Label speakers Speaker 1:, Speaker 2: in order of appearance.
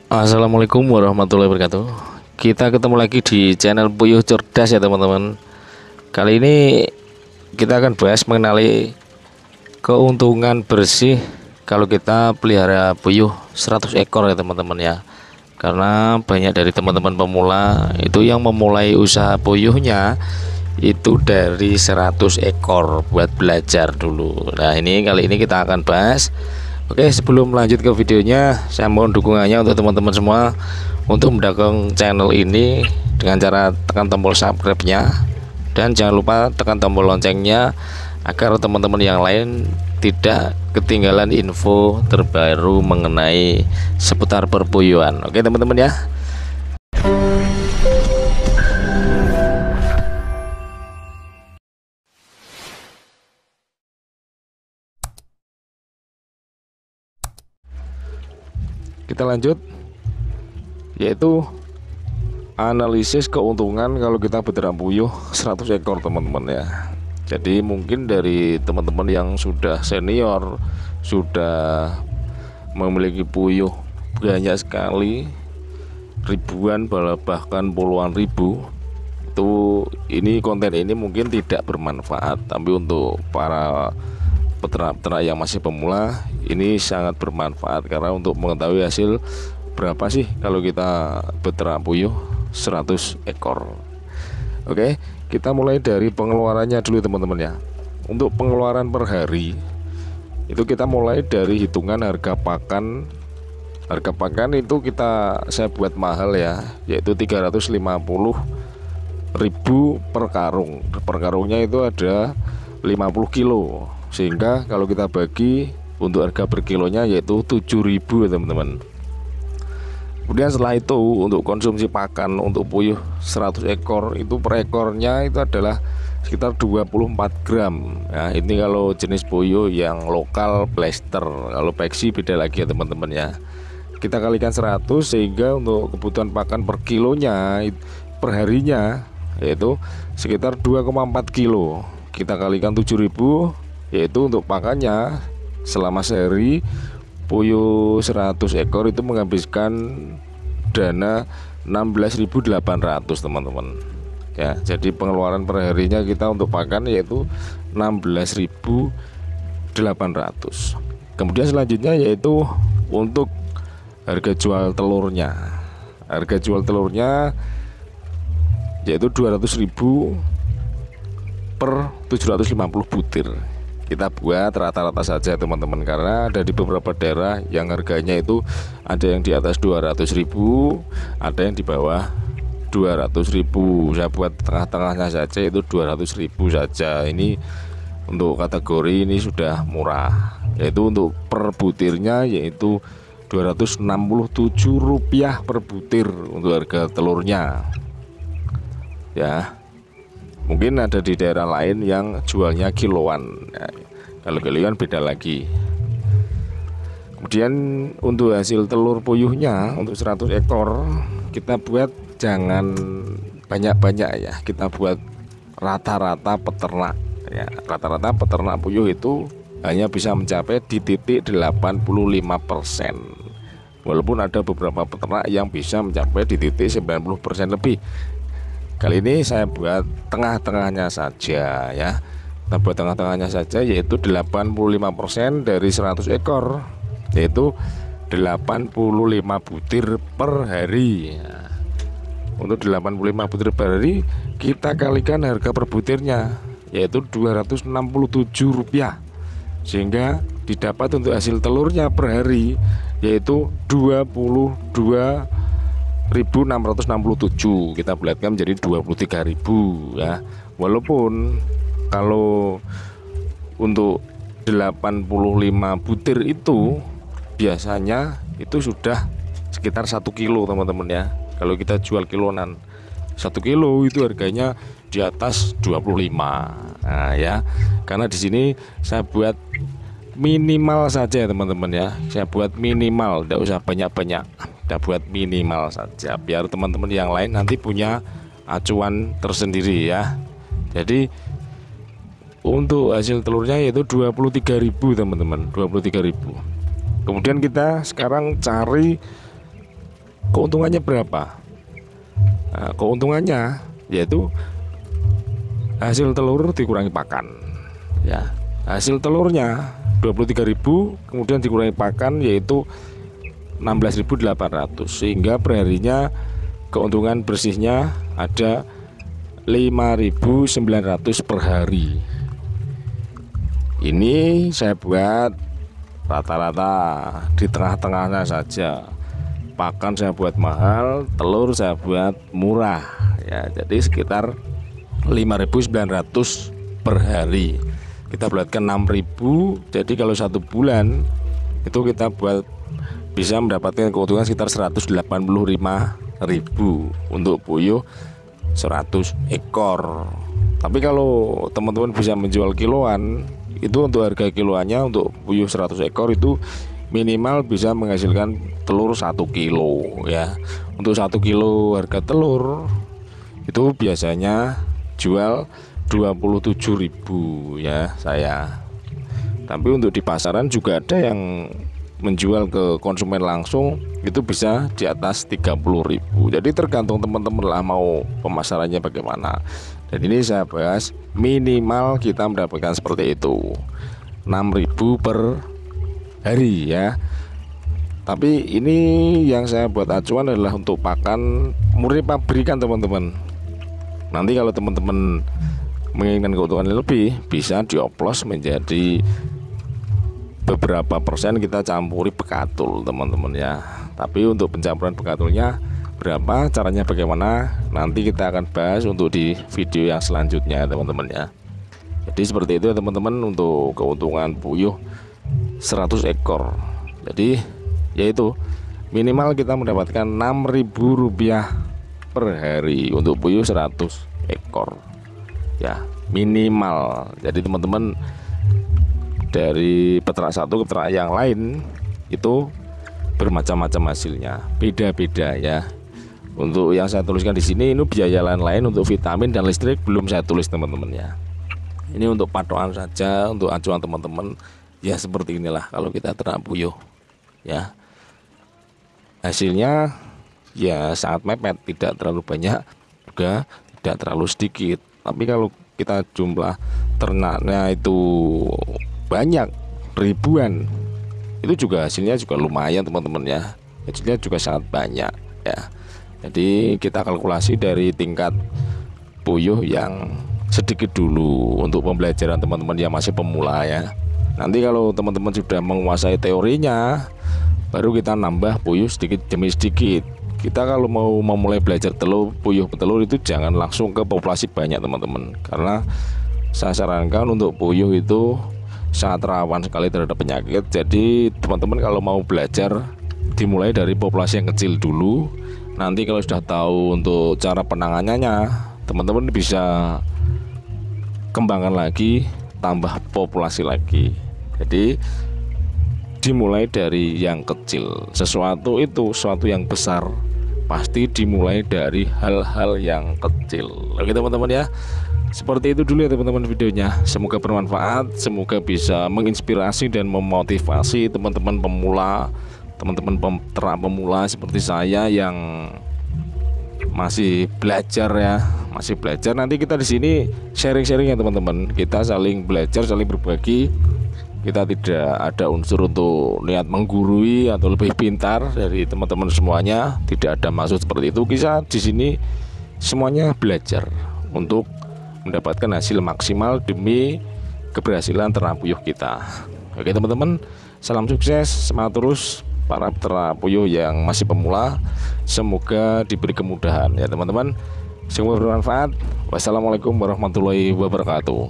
Speaker 1: Assalamualaikum warahmatullahi wabarakatuh. Kita ketemu lagi di channel Puyuh Cerdas ya teman-teman. Kali ini kita akan bahas mengenai keuntungan bersih kalau kita pelihara puyuh 100 ekor ya teman-teman ya. Karena banyak dari teman-teman pemula itu yang memulai usaha puyuhnya itu dari 100 ekor buat belajar dulu. Nah, kali ini kita akan bahas. Oke, sebelum lanjut ke videonya, saya mohon dukungannya untuk teman-teman semua untuk mendukung channel ini dengan cara tekan tombol subscribe-nya dan jangan lupa tekan tombol loncengnya agar teman-teman yang lain tidak ketinggalan info terbaru mengenai seputar perpuyuhan. Oke teman-teman ya. Kita lanjut, yaitu analisis keuntungan kalau kita beternak puyuh 100 ekor teman-teman ya. Jadi mungkin dari teman-teman yang sudah senior, sudah memiliki puyuh banyak sekali, ribuan bahkan puluhan ribu, itu konten ini mungkin tidak bermanfaat. Tapi untuk para peternak-peternak yang masih pemula ini sangat bermanfaat, karena untuk mengetahui hasil berapa sih kalau kita beternak puyuh 100 ekor. Oke, kita mulai dari pengeluarannya dulu teman-teman ya. Untuk pengeluaran per hari itu kita mulai dari hitungan harga pakan. Harga pakan itu saya buat mahal ya, yaitu 350.000 per karung. Per karungnya itu ada 50 kilo, sehingga kalau kita bagi untuk harga per kilonya yaitu 7.000 ya teman-teman. Kemudian setelah itu untuk konsumsi pakan untuk puyuh 100 ekor itu per ekornya itu adalah sekitar 24 gram ya. Ini kalau jenis puyuh yang lokal blaster, kalau peksi beda lagi ya teman-teman ya. Kita kalikan 100 sehingga untuk kebutuhan pakan per kilonya per harinya yaitu sekitar 2,4 kilo. Kita kalikan 7.000, yaitu untuk pakannya selama sehari puyuh 100 ekor itu menghabiskan dana 16.800 teman-teman ya. Jadi pengeluaran per harinya kita untuk pakan yaitu 16.800. Kemudian selanjutnya yaitu untuk harga jual telurnya. Harga jual telurnya yaitu 200.000 per 750 butir. Kita buat rata-rata saja teman-teman, karena ada di beberapa daerah yang harganya itu ada yang di atas 200.000, ada yang di bawah 200.000. Saya buat tengah-tengahnya saja, itu 200.000 saja. Ini untuk kategori ini sudah murah, yaitu untuk per butirnya yaitu Rp267 per butir untuk harga telurnya ya. Mungkin ada di daerah lain yang jualnya kiloan ya. Kalau kiloan beda lagi. Kemudian untuk hasil telur puyuhnya untuk 100 ekor kita buat jangan banyak-banyak ya. Kita buat rata-rata peternak ya. Rata-rata peternak puyuh itu hanya bisa mencapai di titik 85%. Walaupun ada beberapa peternak yang bisa mencapai di titik 90% lebih. Kali ini saya buat tengah-tengahnya saja ya. Kita buat tengah-tengahnya saja, yaitu 85% dari 100 ekor, yaitu 85 butir per hari ya. Untuk 85 butir per hari kita kalikan harga per butirnya yaitu Rp267, sehingga didapat untuk hasil telurnya per hari yaitu 22.667. Kita bulatkan menjadi 23.000 ya. Walaupun kalau untuk 85 butir itu biasanya itu sudah sekitar 1 kilo teman-teman ya. Kalau kita jual kilonan 1 kilo itu harganya di atas 25. Nah ya, karena di sini saya buat minimal saja teman-teman ya. Saya buat minimal, tidak usah banyak-banyak. Kita buat minimal saja biar teman-teman yang lain nanti punya acuan tersendiri ya. Jadi untuk hasil telurnya yaitu 23.000 teman-teman, 23.000. Kemudian kita sekarang cari keuntungannya berapa? Nah, keuntungannya yaitu hasil telur dikurangi pakan ya. Hasil telurnya 23.000 kemudian dikurangi pakan yaitu 16.800, sehingga perharinya keuntungan bersihnya ada 5.900 per hari. Ini saya buat rata-rata di tengah-tengahnya saja. Pakan saya buat mahal, telur saya buat murah ya. Jadi sekitar 5.900 per hari. Kita bulatkan 6.000. Jadi kalau 1 bulan itu kita buat bisa mendapatkan keuntungan sekitar 185.000 untuk puyuh 100 ekor. Tapi kalau teman-teman bisa menjual kiloan, itu untuk harga kiloannya untuk puyuh 100 ekor itu minimal bisa menghasilkan telur 1 kilo ya. Untuk 1 kilo harga telur itu biasanya jual 27.000 ya saya. Tapi untuk di pasaran juga ada yang menjual ke konsumen langsung itu bisa di atas 30.000. Jadi tergantung teman-teman lah mau pemasarannya bagaimana. Dan ini saya bahas minimal kita mendapatkan seperti itu 6.000 per hari ya. Tapi ini yang saya buat acuan adalah untuk pakan murni pabrikan teman-teman. Nanti kalau teman-teman menginginkan keuntungan lebih, bisa dioplos menjadi beberapa persen kita campuri bekatul teman-teman ya. Tapi untuk pencampuran bekatulnya berapa, caranya bagaimana, nanti kita akan bahas untuk di video yang selanjutnya teman-teman ya. Jadi seperti itu ya teman-teman untuk keuntungan puyuh 100 ekor. Jadi yaitu minimal kita mendapatkan Rp6.000 per hari untuk puyuh 100 ekor ya, minimal. Jadi teman-teman dari peternak satu ke peternak yang lain itu bermacam-macam hasilnya, beda-beda ya. Untuk yang saya tuliskan di sini ini biaya lain-lain untuk vitamin dan listrik belum saya tulis teman-teman ya. Ini untuk patokan saja, untuk acuan teman-teman ya. Seperti inilah kalau kita ternak puyuh ya, hasilnya ya sangat mepet, tidak terlalu banyak juga tidak terlalu sedikit. Tapi kalau kita jumlah ternaknya itu banyak ribuan, itu juga hasilnya juga lumayan teman-teman ya, hasilnya juga sangat banyak ya. Jadi kita kalkulasi dari tingkat puyuh yang sedikit dulu untuk pembelajaran teman-teman yang masih pemula ya. Nanti kalau teman-teman sudah menguasai teorinya, baru kita nambah puyuh sedikit demi sedikit. Kita kalau mau memulai belajar puyuh petelur itu jangan langsung ke populasi banyak teman-teman, karena saya sarankan untuk puyuh itu sangat rawan sekali terhadap penyakit. Jadi teman-teman kalau mau belajar dimulai dari populasi yang kecil dulu. Nanti kalau sudah tahu untuk cara penanganannya, teman-teman bisa kembangkan lagi, tambah populasi lagi. Jadi dimulai dari yang kecil. Sesuatu yang besar pasti dimulai dari hal-hal yang kecil. Oke teman-teman ya, seperti itu dulu ya teman-teman videonya. Semoga bermanfaat, semoga bisa menginspirasi dan memotivasi teman-teman pemula, teman-teman peternak pemula seperti saya yang masih belajar ya, masih belajar. Nanti kita di sini sharing-sharing ya teman-teman. Kita saling belajar, saling berbagi. Kita tidak ada unsur untuk niat menggurui atau lebih pintar dari teman-teman semuanya. Tidak ada maksud seperti itu. Kita di sini semuanya belajar untuk mendapatkan hasil maksimal demi keberhasilan ternak puyuh kita. Oke teman-teman, salam sukses, semangat terus para peternak puyuh yang masih pemula. Semoga diberi kemudahan ya teman-teman. Semoga bermanfaat. Wassalamualaikum warahmatullahi wabarakatuh.